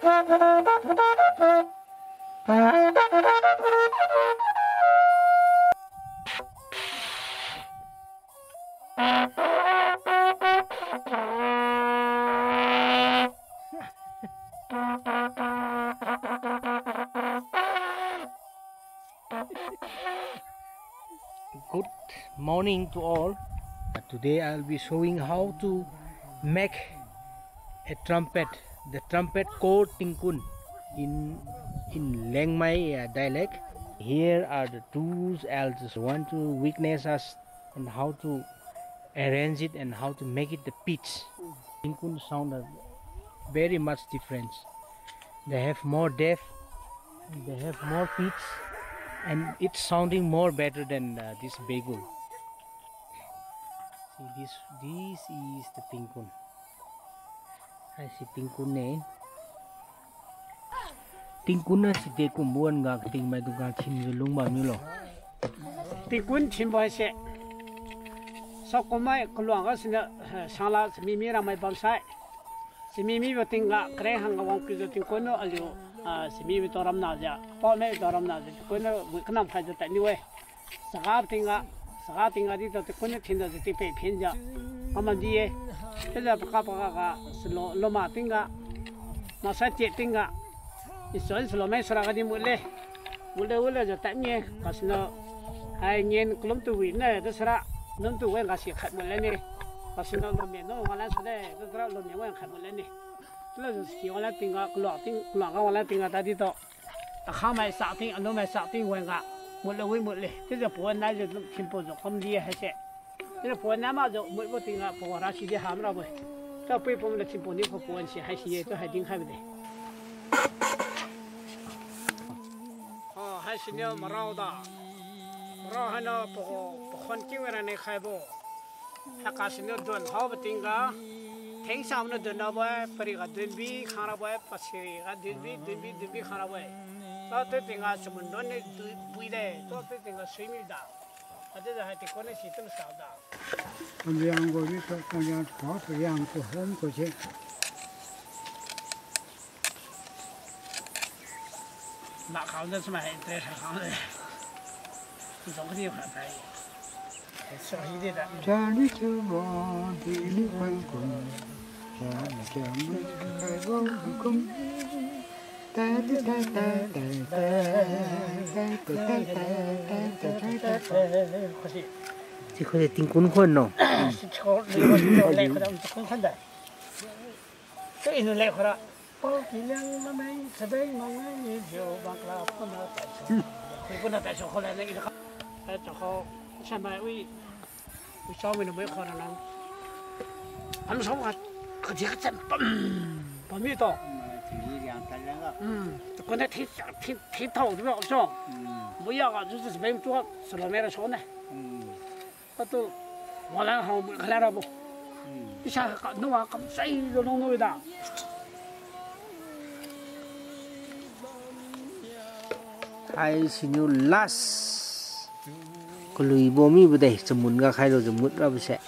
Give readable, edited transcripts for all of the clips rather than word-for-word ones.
Good morning to all. Today I'll be showing how to make a trumpet. The trumpet called TINGKUN in Liangmai dialect. Here are the tools. I'll just want to witness us and how to arrange it and how to make it the pitch. TINGKUN sound very much different. They have more depth, they have more pitch, and it's sounding more better than this bagul. See, this is the TINGKUN. I see TINGKUN ne. TINGKUN na si te kumbuan ga ting mai du ga chin lung ba mi lo. TINGKUN chin boy se. So komai kluang ga sina sala mi ra mai bam sai. Si mi bo tinga kre hang ga wang ku TINGKUN no alio si mi to ram na ja. Pa me to ram na ja. TINGKUN no wi khnam phai ja ta ni we. Saga tinga di to TINGKUN ne thin da ti pe phin ja. Amandi e. Te ja pa ga lo ma tinga. Ma sa ti tinga. Isoy selo mai sura ga di mule ja ta nye kasno ai nyen klum tu wi na da sura nom tu wen ga si khat mule ni kasno lo me no wala sa de da sura lo me wen khat mule ni lo jo si wala tinga klo ga wala tinga ta di to a kha mai sa ting ano mai sa ting wen ga mule te ja po na je chim po jo kom di ha se te po na ma jo mo tinga po ra si di ham ra bo ta pe po le chim po ni po si ha si ye to ha ding ha de hai xin nhau marau hai nó bộ con kêu ra này khai bộ hai cá xin nhau đồn hao bát tinga theng sam nó đồn nào vậy pari cái đồn bi khana vậy pasiri cái đồn bi khana vậy tao tới tinga sumun đồn này bui đấy tao tới tinga suy mi đào ở đây là hai TINGKUN này chỉ tôm sao đào con liang có biết con liang có cái liang của hôm của chị那好的是买在上行的，你怎么地还便宜？小一点的。家里就我地里回工，家里家门开我不空，哒哒哒哒哒哒哒哒哒哒。可是，这可是TINGKUNคนเนาะ。是超那个来回来我们很看的，这一路来回来。包几两那没吃呗，我们就把它不能带走，不能带走。后来那个正好上班为小妹都没好的人，他们说我可这个真把味道，这刚才挺透的不少，不要啊，就是没做吃了没得说呢，他都我来好来了不，一下弄啊，搞谁都弄的。Hai xin yêu last có lùi bom mi đây chấm muốn ga khai rồi chấm muốn ra bữa sẽ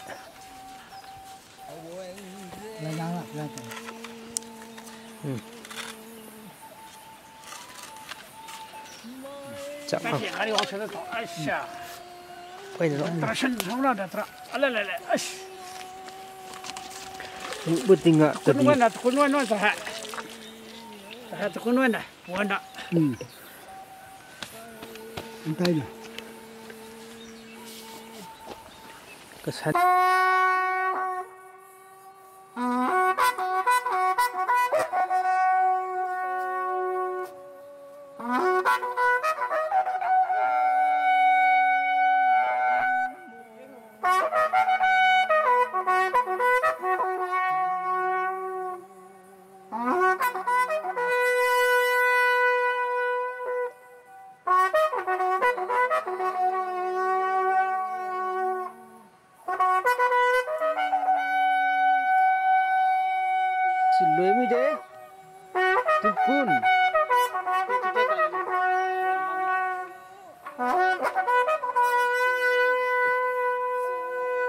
chậm không quay được rồi bữa tình ạ TINGKUN nói hả TINGKUN nói này buồn đó anh tay này cái sắt lưới mới đấy TINGKUN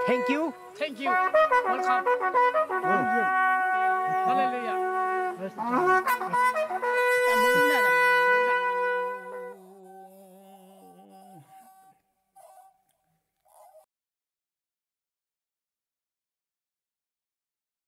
thank you welcome hallelujah